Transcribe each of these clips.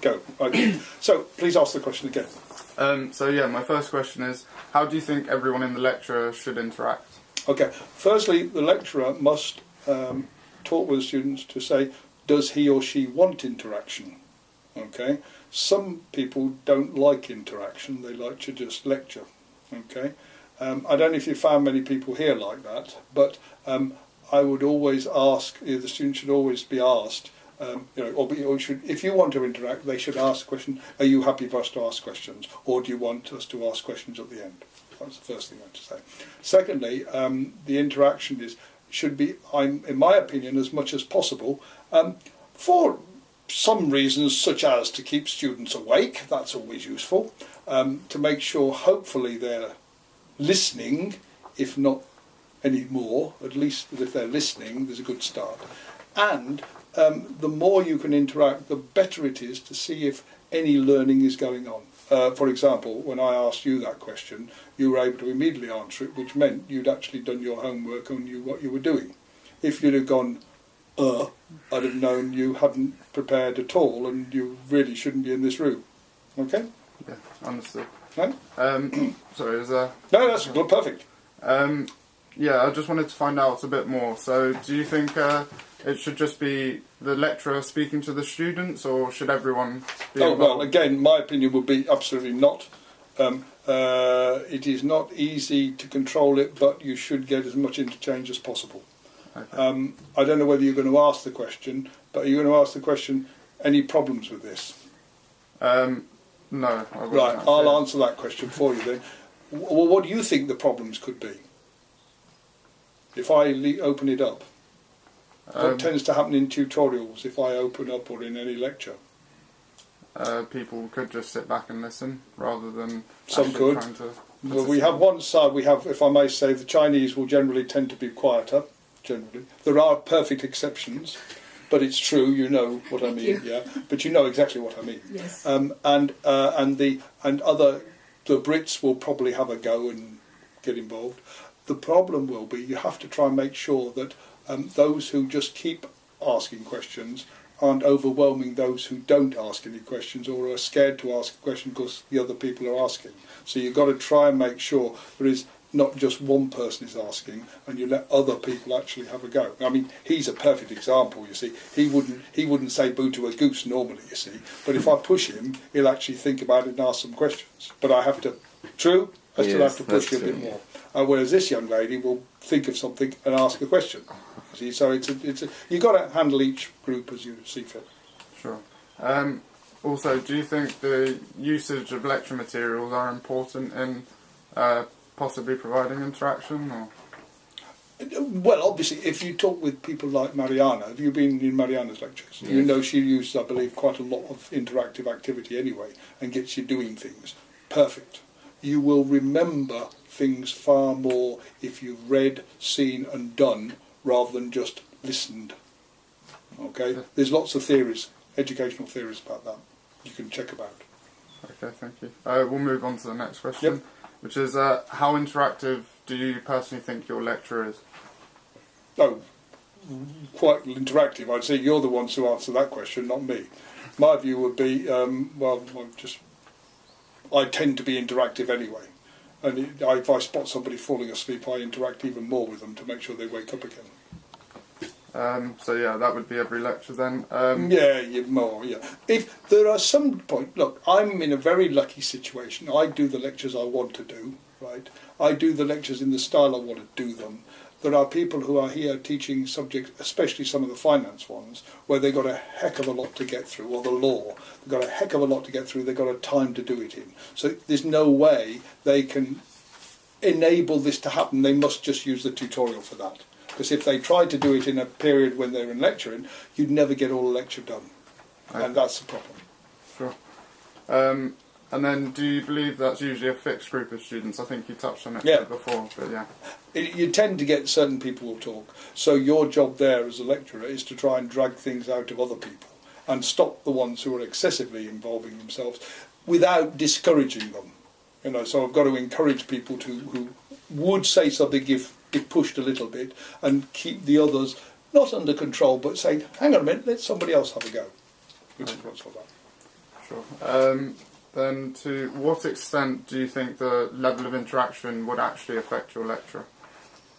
go. Okay. So please ask the question again. So yeah, my first question is, how do you think everyone in the lecture should interact? Okay. Firstly, the lecturer must talk with the students to say, does he or she want interaction? Okay. Some people don't like interaction; they like to just lecture. Okay. I don't know if you found many people here like that, but I would always ask. The students should always be asked. If you want to interact, they should ask a question. Are you happy for us to ask questions, or do you want us to ask questions at the end? That's the first thing I want to say. Secondly, the interaction should be, in my opinion, as much as possible, for some reasons, such as to keep students awake. That's always useful. To make sure, hopefully, they're listening, if not any more. At least if they're listening, there's a good start. And the more you can interact, the better it is to see if any learning is going on. For example, when I asked you that question, you were able to immediately answer it, which meant you'd actually done your homework and knew what you were doing. If you'd have gone, I'd have known you hadn't prepared at all and you really shouldn't be in this room. Okay? Yeah, understood. No? Sorry, is there... No, that's good, perfect. Yeah, I just wanted to find out a bit more. So, do you think it should just be the lecturer speaking to the students, or should everyone be involved? Well, again, my opinion would be absolutely not. It is not easy to control it, but you should get as much interchange as possible. Okay. I don't know whether you're going to ask the question, but are you going to ask the question, any problems with this? No. I wouldn't. Right, I'll answer that question for you then. Well, what do you think the problems could be? If I open it up, what tends to happen in tutorials if I open up or in any lecture? People could just sit back and listen rather than some could. Well, we have one side. We have, if I may say, the Chinese will generally tend to be quieter. Generally, there are perfect exceptions, but it's true. You know what I mean, yeah. But you know exactly what I mean. Yes. The Brits will probably have a go and get involved. The problem will be you have to try and make sure that those who just keep asking questions aren't overwhelming those who don't ask any questions or are scared to ask a question because the other people are asking. So you've got to try and make sure there is not just one person is asking and you let other people actually have a go. I mean, he's a perfect example, you see. He wouldn't say boo to a goose normally, you see. But if I push him, he'll actually think about it and ask some questions. But I have to, still have to push you a bit more. Whereas this young lady will think of something and ask a question. See, so you've got to handle each group as you see fit. Sure. Also, do you think the usage of lecture materials are important in possibly providing interaction? Or? Well, obviously, if you talk with people like Mariana, have you been in Mariana's lectures? Yes. You know she uses, I believe, quite a lot of interactive activity anyway and gets you doing things. Perfect. You will remember things far more if you've read, seen and done rather than just listened. Okay? Yeah. There's lots of theories, educational theories about that you can check about. Okay, thank you. We'll move on to the next question, which is how interactive do you personally think your lecture is? Oh, quite interactive. I'd say you're the ones who answer that question, not me. My view would be, I tend to be interactive anyway. And if I spot somebody falling asleep, I interact even more with them to make sure they wake up again. So yeah, that would be every lecture then. More. If there are some point, look, I'm in a very lucky situation. I do the lectures I want to do, right? I do the lectures in the style I want to do them. There are people who are here teaching subjects, especially some of the finance ones, where they've got a heck of a lot to get through, or the law. They've got a heck of a lot to get through, they've got a time to do it in. So there's no way they can enable this to happen. They must just use the tutorial for that. Because if they tried to do it in a period when they're in lecturing, you'd never get all the lecture done. Okay. And that's the problem. Sure. And then, do you believe that's usually a fixed group of students? I think you touched on it before, but yeah. You tend to get certain people who talk. So your job there as a lecturer is to try and drag things out of other people and stop the ones who are excessively involving themselves without discouraging them. You know, so I've got to encourage people who would say something if pushed a little bit and keep the others not under control, but saying, hang on a minute, let somebody else have a go. Which is what's all that. Sure. Then to what extent do you think the level of interaction would actually affect your lecture?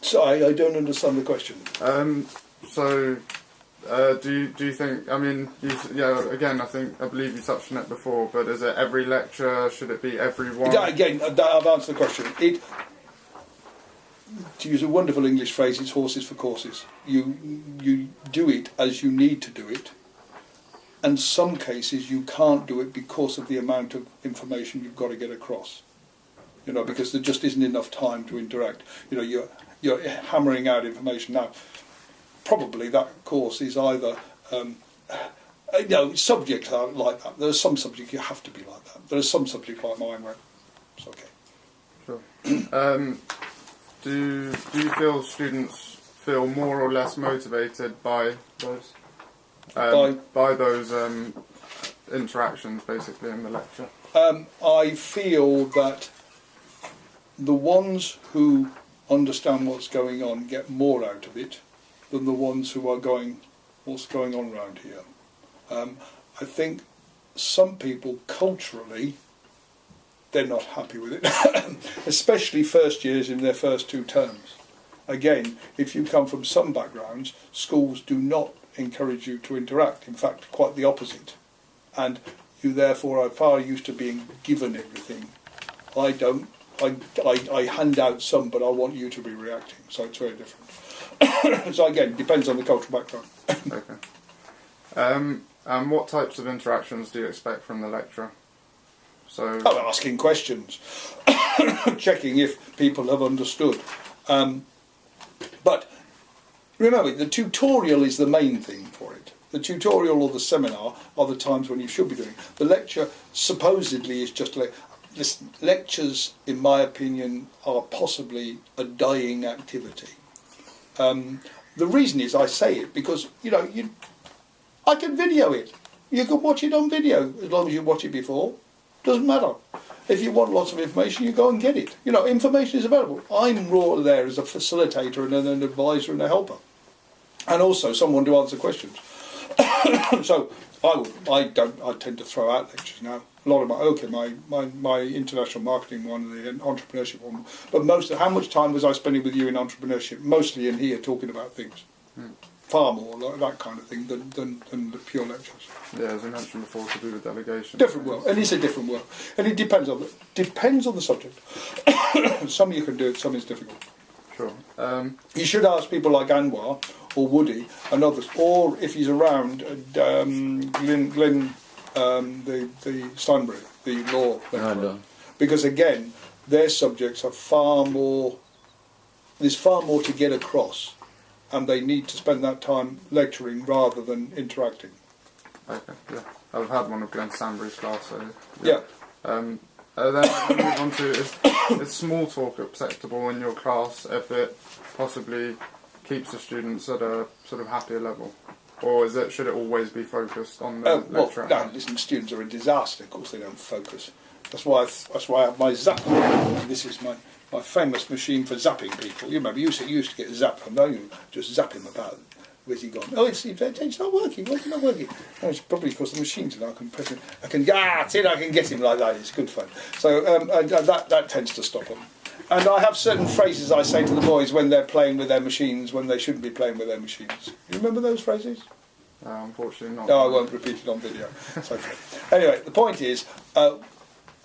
So I don't understand the question. Do you think? I mean, again, I believe you touched on it before, but is it every lecture? Should it be every one? Again, I've answered the question. To use a wonderful English phrase, it's horses for courses. You do it as you need to do it, and some cases you can't do it because of the amount of information you've got to get across. Because there just isn't enough time to interact. You're hammering out information now. Probably that course is either, subjects are like that. There are some subjects you have to be like that. There are some subjects like mine where it's okay. Sure. Do you feel students feel more or less motivated by those interactions, basically, in the lecture? I feel that the ones who understand what's going on get more out of it than the ones who are going, what's going on around here. I think some people culturally, they're not happy with it, especially first years in their first 2 terms. Again, if you come from some backgrounds, schools do not encourage you to interact. In fact, quite the opposite. And you therefore are far used to being given everything. I don't. I hand out some, but I want you to be reacting. So it's very different. So again, depends on the cultural background. Okay. And what types of interactions do you expect from the lecturer? So, asking questions, checking if people have understood. But remember, the tutorial is the main thing for it. The tutorial or the seminar are the times when you should be doing it. The lecture supposedly is just like... Listen, lectures, in my opinion, are possibly a dying activity. The reason is I say it because, I can video it. You can watch it on video as long as you watch it before. Doesn't matter. If you want lots of information, you go and get it. Information is available. I'm raw there as a facilitator and an advisor and a helper. And also someone to answer questions. So I tend to throw out lectures now. A lot of my international marketing one, the entrepreneurship one, but how much time was I spending with you in entrepreneurship? Mostly in here talking about things. Far more like that kind of thing than the pure lectures. Yeah, as I mentioned before, to do with delegation. Different world, and it's a different world, and it depends on the subject. Some you can do it, some is difficult. Sure. You should ask people like Anwar or Woody and others, or if he's around, Glenn, the Steinbury, the law lecturer, because again, their subjects are far more. There's far more to get across, and they need to spend that time lecturing rather than interacting. Okay. Yeah, I've had one of Glenn Stanbury's class. So, yeah. Then we move on to is small talk acceptable in your class if it possibly keeps the students at a sort of happier level, or should it always be focused on the lecture? No, listen, students are a disaster. Of course, they don't focus. That's why I have my zapping. This is my famous machine for zapping people. You remember, you used to get zapped from, don't you? Just zap him about. Where's he gone? Oh, it's not working. Why is it not working? No, it's probably because the machine's and I can press it. I can get him like that. It's good fun. So that tends to stop them. And I have certain phrases I say to the boys when they're playing with their machines when they shouldn't be playing with their machines. You remember those phrases? Unfortunately not. No, I won't repeat it on video. It's okay. Anyway, the point is,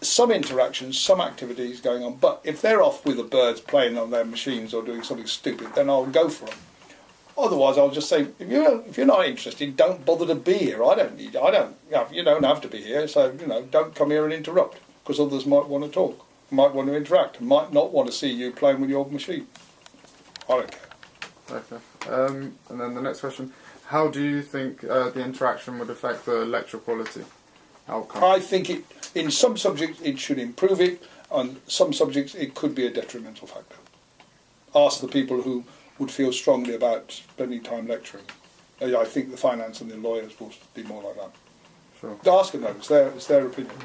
some interactions, some activities going on, but if they're off with the birds playing on their machines or doing something stupid, then I'll go for them. Otherwise, I'll just say, if you're not interested, don't bother to be here. You don't have to be here, so don't come here and interrupt, because others might want to talk, might want to interact, and might not want to see you playing with your machine. I don't care. Okay. And then the next question: how do you think the interaction would affect the lecture quality outcome? I think in some subjects it should improve it, and some subjects it could be a detrimental factor. Ask the people who would feel strongly about spending time lecturing. I think the finance and the lawyers will be more like that. Sure. Ask them though, it's their opinion.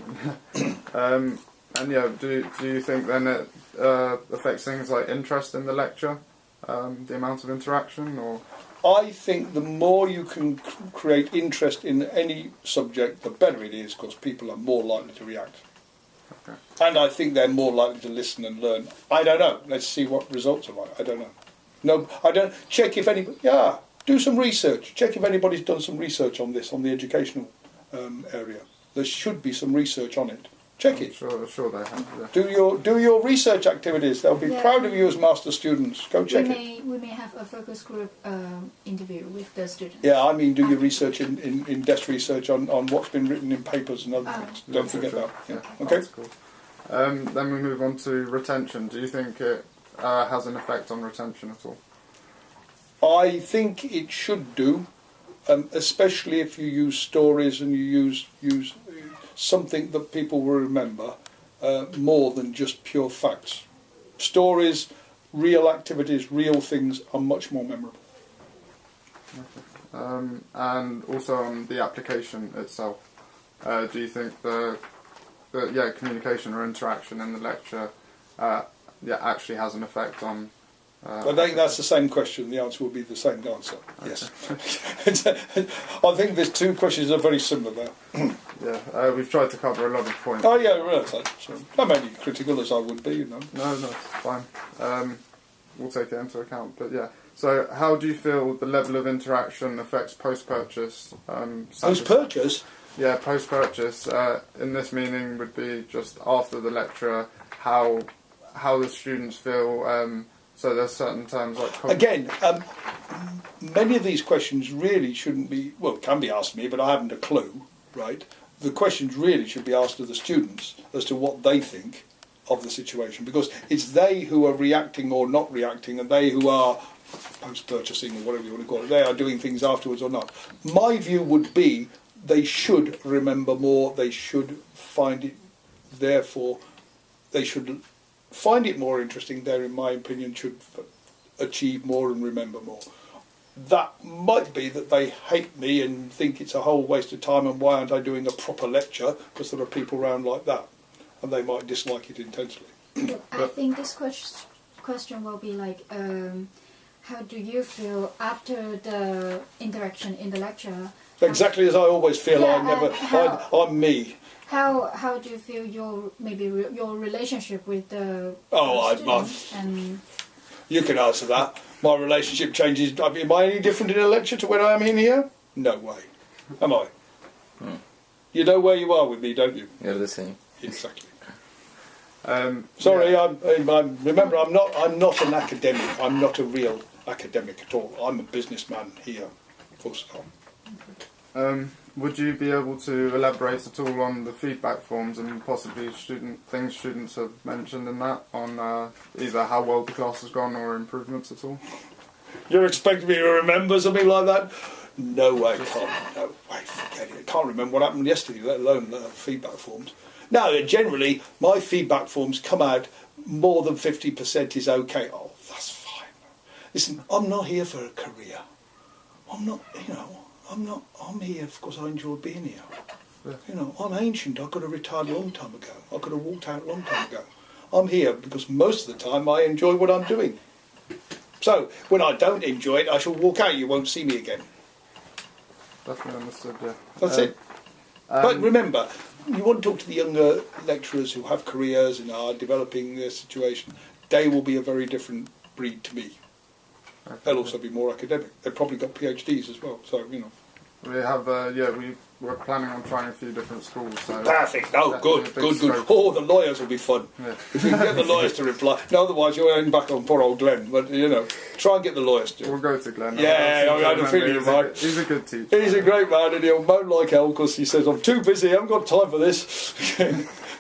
And do you think then it affects things like interest in the lecture, the amount of interaction, or? I think the more you can create interest in any subject, the better it is, because people are more likely to react. Okay. And I think they're more likely to listen and learn. I don't know. Let's see what results are like. I don't know. No, I don't. Check if anybody. Yeah, do some research. Check if anybody's done some research on this, on the educational area. There should be some research on it. Check it. Sure they have. Do Yeah. your research activities. They'll be proud of you as master students. Go check it. We may have a focus group interview with the students. Yeah, I mean, do your research in desk research on what's been written in papers and other things. Don't forget that. Yeah. Okay. That's cool. Then we move on to retention. Do you think it has an effect on retention at all? I think it should do, especially if you use stories and you use something that people will remember more than just pure facts. Stories, real activities, real things are much more memorable. Okay. And also on the application itself, do you think the communication or interaction in the lecture actually has an effect on? I think that's the same question. The answer will be the same answer. Okay. Yes. I think there's two questions that are very similar there. Yeah, we've tried to cover a lot of points. Oh yeah, I realise that. So, I'm only critical as I would be, you know. No, it's fine. We'll take it into account. But yeah, so how do you feel the level of interaction affects post-purchase? Post-purchase? Yeah, post-purchase. In this meaning would be just after the lecture, how the students feel. So there's certain terms like... Again, many of these questions really shouldn't be... Well, can be asked me, but I haven't a clue, right? The questions really should be asked of the students as to what they think of the situation, because it's they who are reacting or not reacting, and they who are post-purchasing or whatever you want to call it, they are doing things afterwards or not. My view would be they should remember more, they should find it, therefore, they should find it more interesting, there in my opinion should achieve more and remember more. That might be that they hate me and think it's a whole waste of time and why aren't I doing a proper lecture, because there are people around like that, and they might dislike it intensely. I think this question will be like, how do you feel after the interaction in the lecture? Exactly as I always feel. I'm me. How do you feel your relationship with the students? And you can answer that. My relationship changes. Am I any different in a lecture to when I am in here? No way. Am I? You know where you are with me, don't you? You're the same. Exactly. Sorry, yeah. Remember, I'm not an academic. I'm not a real academic at all. I'm a businessman here. Full stop. Would you be able to elaborate at all on the feedback forms and possibly things students have mentioned in that, on either how well the class has gone or improvements at all? You're expecting me to remember something like that? No way, can't. No way, forget it. I can't remember what happened yesterday, let alone feedback forms. No, generally, my feedback forms come out more than 50% is okay. Oh, that's fine. Listen, I'm not here for a career. I'm not, I'm here because I enjoy being here. Yeah. You know, I'm ancient. I could have retired a long time ago. I could have walked out a long time ago. I'm here because most of the time I enjoy what I'm doing. So, when I don't enjoy it, I shall walk out. You won't see me again. Definitely understood, yeah. That's it. But remember, you want to talk to the younger lecturers who have careers and are developing their situation. They will be a very different breed to me. Okay. They'll also be more academic. They've probably got PhDs as well, so, you know. We have, we're planning on trying a few different schools. So perfect. Oh, good. Oh, the lawyers will be fun. Yeah. If we can get the lawyers to reply. No, otherwise you'll end back on poor old Glenn. But, try and get the lawyers to. We'll go to Glenn. Yeah, I had a feeling you might. He's a good teacher. He's a great man, and he'll moan like hell because he says, I'm too busy, I haven't got time for this.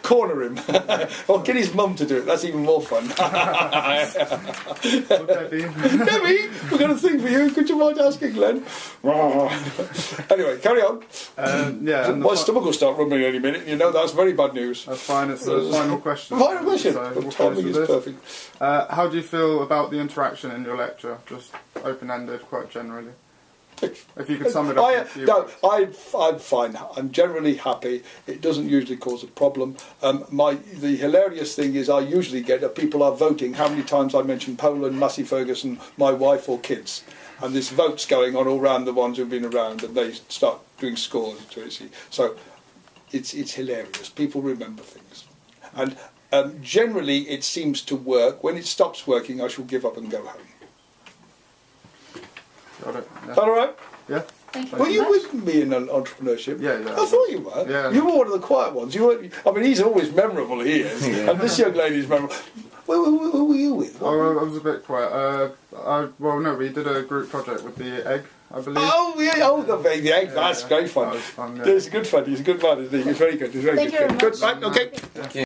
Corner him. Or get his mum to do it. That's even more fun. Debbie, we've got a thing for you. Could you mind asking Glenn? Anyway, carry on. My stomach will start rumbling any minute. That's very bad news. That's fine. It's the final question. Final question. So the timing is perfect. How do you feel about the interaction in your lecture? Just open-ended, quite generally. If you could sum it up in a few words. I'm fine. I'm generally happy. It doesn't usually cause a problem. The hilarious thing is I usually get people are voting how many times I mention Poland, Massey Ferguson, my wife or kids. and there's votes going on all around the ones who've been around, and they start doing scores to it. So it's hilarious. People remember things, and generally it seems to work. When it stops working, I shall give up and go home. Got it. Yeah. Is that all right? Yeah. Thank you. Were very you much. with me in entrepreneurship? Yeah, yeah. I thought you were. Yeah. You were one of the quiet ones. You were, I mean, he's always memorable, he is. And this young lady's memorable. Who were you with? Oh, I was a bit quiet. Well, no, we did a group project with the egg, I believe. Oh, yeah, the egg. That's great fun. That was fun, yeah. It's good fun. He's a good man, isn't he? He's very good. He's very Thank good. you very Good. much. Right, okay. Yeah.